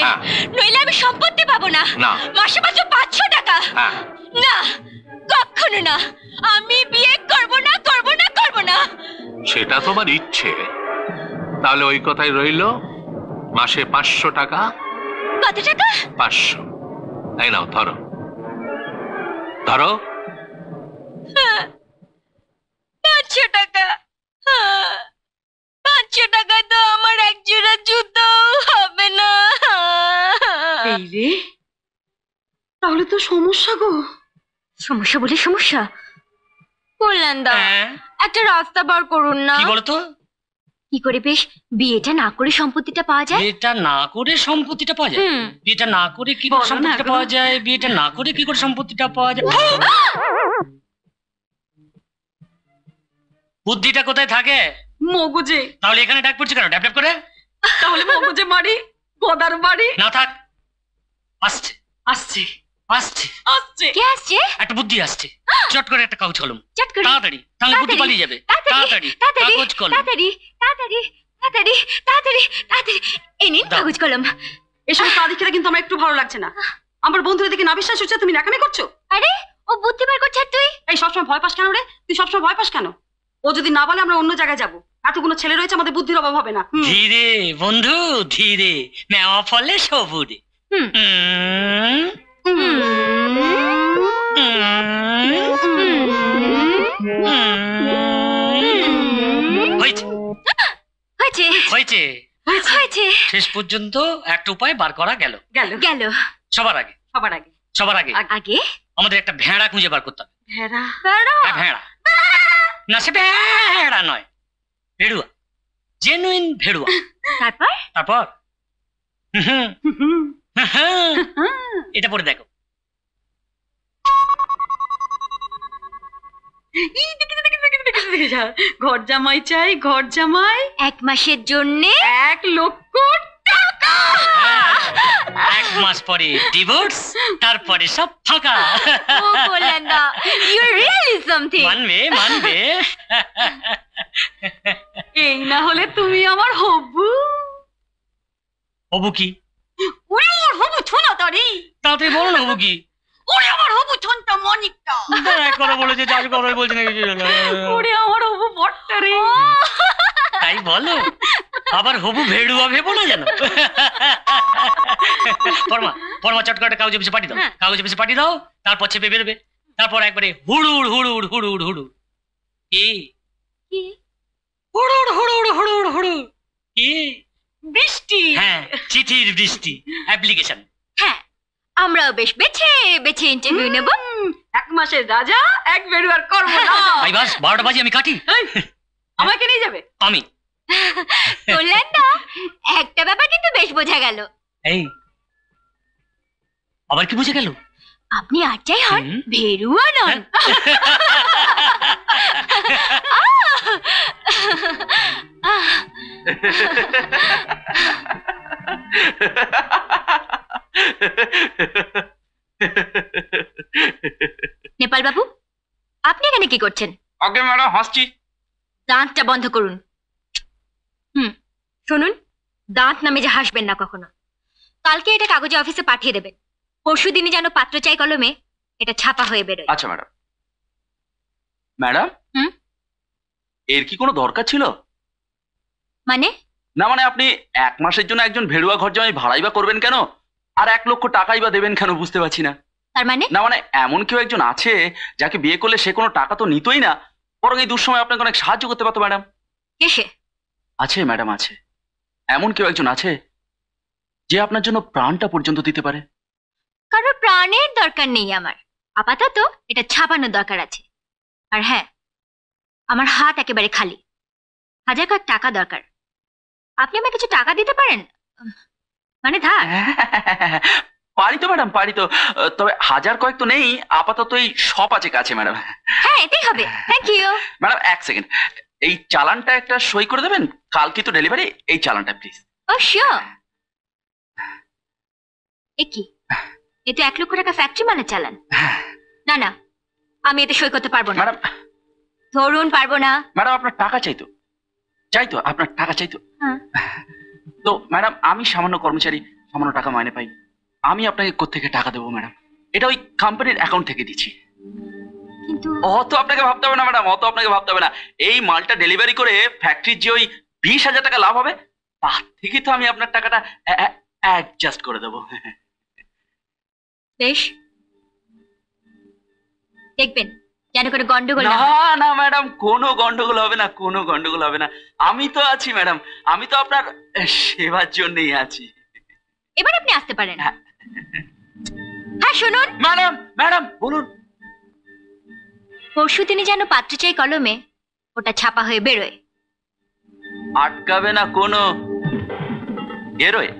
হবে, নইলে আমি সম্পত্তি পাবো না। মাসে মাত্র 500 টাকা। না, কখনো না, আমি বিয়ে করব না, করব না, করব না। সেটা তোমার ইচ্ছে, তাহলে ওই কথাই রইল। মাসে 500 টাকা। কত টাকা? 500। এই নাও, ধরো ধরো। 500 টাকা? 500 টাকা তো আমার এক জোড়া জুতো হবে না। এই রে, তাহলে তো সমস্যা গো। সমস্যা বলে সমস্যা? বললেন দা, একটা রাস্তা বার করুন না। কি বলতো? কি করে বেশ বিয়েটা না করে সম্পত্তিটা পাওয়া যায়? বিয়েটা না করে সম্পত্তিটা পাওয়া যায়? বিয়েটা না করে কি করে সম্পত্তিটা পাওয়া যায়? বিয়েটা না করে কি করে সম্পত্তিটা পাওয়া যায়? বুদ্ধিটা কোথায় থাকে? মগজে। তাহলে এখানে ডাক পড়ছে কেন ড্যাপ ড্যাপ করে? তাহলে মগজে মারি, গদার বাড়ি। না থাক, আসছে আসছে আসছে আসছে। কে আসছে? একটা বুদ্ধি আসছে। চট করে একটা কাগজ কলম, চট করে তাড়াতাড়ি, তাহলে বুদ্ধি পালিয়ে যাবে। তাড়াতাড়ি কাগজ কলম, তাড়াতাড়ি তাড়াতাড়ি তাড়াতাড়ি তাড়াতাড়ি তাড়াতাড়ি। এই নিন কাগজ কলম। এসব কাজ দেখে কিন্তু আমার একটু ভালো লাগছে না। আমার বন্ধুদের দিকে না বিশ্বাস হচ্ছে, তুমি নাকামি করছো। আরে ও বুদ্ধি বার করছে, তুই এই সবসময় ভয় পাস কেন রে? তুই সবসময় ভয় পাস কেন? ও যদি না বলে আমরা অন্য জায়গায় যাবো। এতগুলো ছেলে রয়েছে, আমাদের বুদ্ধির অভাব হবে না। ধীরে বন্ধু ধীরে, নেওয়া ফলে সবুরে। শেষ পর্যন্ত একটা উপায় বার করা গেল। গেল সবার আগে সবার আগে আগে আমাদের একটা ভেড়া খুঁজে বার করতে হবে। ভেড়া? ভেড়া না, সে ভেড়া নয়, ভেড়ুয়া, জেনুইন ভেড়ুয়া। তারপর এটা পড়ে দেখো। ঘর জামাই চাই, ঘর জামাই 1 মাসের জন্য 1 লক্ষ টাকা। 1 মাস পরে ডিভোর্স, তারপরে সব ফাঁকা। বললেন না, ইউ রিয়েলি সামথিং। মানবে। এই না হলে তুমি আমার হবু। হবু কি? ওরে আমার হবু ছোনা তারি। তাড়াতাড়ি বলো না হবু কি? ওরে আমার হবু ছোনটা মনিকটা। কথা বলেছে, চাষ কথা বলছে না। ওরে আমার হবু বটটা রে। তাই বলো, আবার হবু ভেড়ুয়া ভেবো না যেন। পরমা চট করে কাগজে পিছিয়ে পাঠিয়ে দাও, কাগজে পিছিয়ে পাঠিয়ে দাও। তারপর চেপে বেরোবে, তারপর একবারে হুড়ুড় হুড়ুড় হুড়ুড় হুড়ুড়। কি হুড়ুড় হুড়ুড় হুড়ুড় হুড়ুড়? কি? বৃষ্টি। হ্যাঁ, চিঠির বৃষ্টি, অ্যাপ্লিকেশন। হ্যাঁ, আমরাও বেশ বেছে বেছে ইন্টারভিউ নেব। 1 মাসের রাজা 1 বেড়ুয়ার কর্ম না। আই বাস 12টা বাজে আমি কাটি। আমাকে নিয়ে যাবে? আমি বললেন না, একটা ব্যাপার কিন্তু বেশ বোঝা গেল। এই আবার কি বুঝে গেল? আপনি আর যাই হন, ভেড়ুয়া নন। নেপাল বাবু, আপনি এখানে কি করছেন? ওকে ম্যাডাম, হাসছি। দাঁতটা বন্ধ করুন। শুনুন, দাঁত নামে যে হাসবেন না কখনো। কালকে এটা কাগজে অফিসে পাঠিয়ে দেবেন। পরশু দিনই যেন পাত্র চাই কলমে এটা ছাপা হয়ে বেরোয়। আচ্ছা ম্যাডাম। ম্যাডাম, এর কি কোনো দরকার ছিল? মানে? না মানে আপনি 1 মাসের জন্য একজন ভেড়ুয়া ঘর জামাই ভাড়াই বা করবেন কেন? আর 1 লক্ষ টাকাই বা দেবেন কেন? বুঝতে পারছি না। তার মানে? না মানে এমন কেউ একজন আছে যাকে বিয়ে করলে সে কোনো টাকা তো নিতই না, বরং এই দুঃসময় আপনাকে অনেক সাহায্য করতে পারতো ম্যাডাম। কে সে? আছে ম্যাডাম, আছে। এমন কেউ একজন আছে যে আপনার জন্য প্রাণটা পর্যন্ত দিতে পারে। কারোর প্রাণের দরকার নেই আমার। আপাতত এটা ছাপানোর দরকার আছে। আর হ্যাঁ, আমার হাত একেবারে খালি। 1000 কয়েক টাকা দরকার। আপনি আমাকে কিছু টাকা দিতে পারেন? মানে ধার? পারি তো ম্যাডাম, পারি তো। তবে 1000 কয়েক তো নেই, আপাতত এই শপ আছে কাছে ম্যাডাম। হ্যাঁ, এটাই হবে। Thank you madam. 1 সেকেন্ড, এই চালানটা একটা সই করে দেবেন? কালকে তো ডেলিভারি, এই চালানটা প্লিজ। O sure. এ কি? এ তো 1 লক্ষ টাকা ফ্যাক্টরি মানে চালান। না না, আমি এতে সই করতে পারবো না ম্যাডাম। ধরুন, পারবো না। ম্যাডাম আপনার টাকা চাইতো, চাইতো আপনার টাকা চাইতো। তো ম্যাডাম আমি সামান্য কর্মচারী, সামান্য টাকা মাইনে পাই, আমি আপনাকে কোত্থেকে টাকা দেবো ম্যাডাম? এটা ওই কোম্পানির অ্যাকাউন্ট থেকে দিচ্ছি। কিন্তু অত আপনাকে ভাবতে হবে না ম্যাডাম, অত আপনাকে ভাবতে হবে না। এই মালটা ডেলিভারি করে ফ্যাক্টরির যে ওই 20,000 টাকা লাভ হবে, তার থেকে তো আমি আপনার টাকাটা অ্যাডজাস্ট করে দেবো। বেশ, দেখবেন যেন করে গন্ডগোল না না হয়। না ম্যাডাম, কোনো গন্ডগোল হবে না, কোনো গন্ডগোল হবে না। আমি তো আছি ম্যাডাম, আমি তো আপনার সেবার জন্যই আছি। এবার আপনি আসতে পারেন। হ্যাঁ। হ্যাঁ শুনুন, ম্যাডাম ম্যাডাম বলুন। পরশু দিনে যেন পাত্র চাই কলমে ওটা ছাপা হয়ে বেরোয়। আটকাবে না কোনো এরোয়।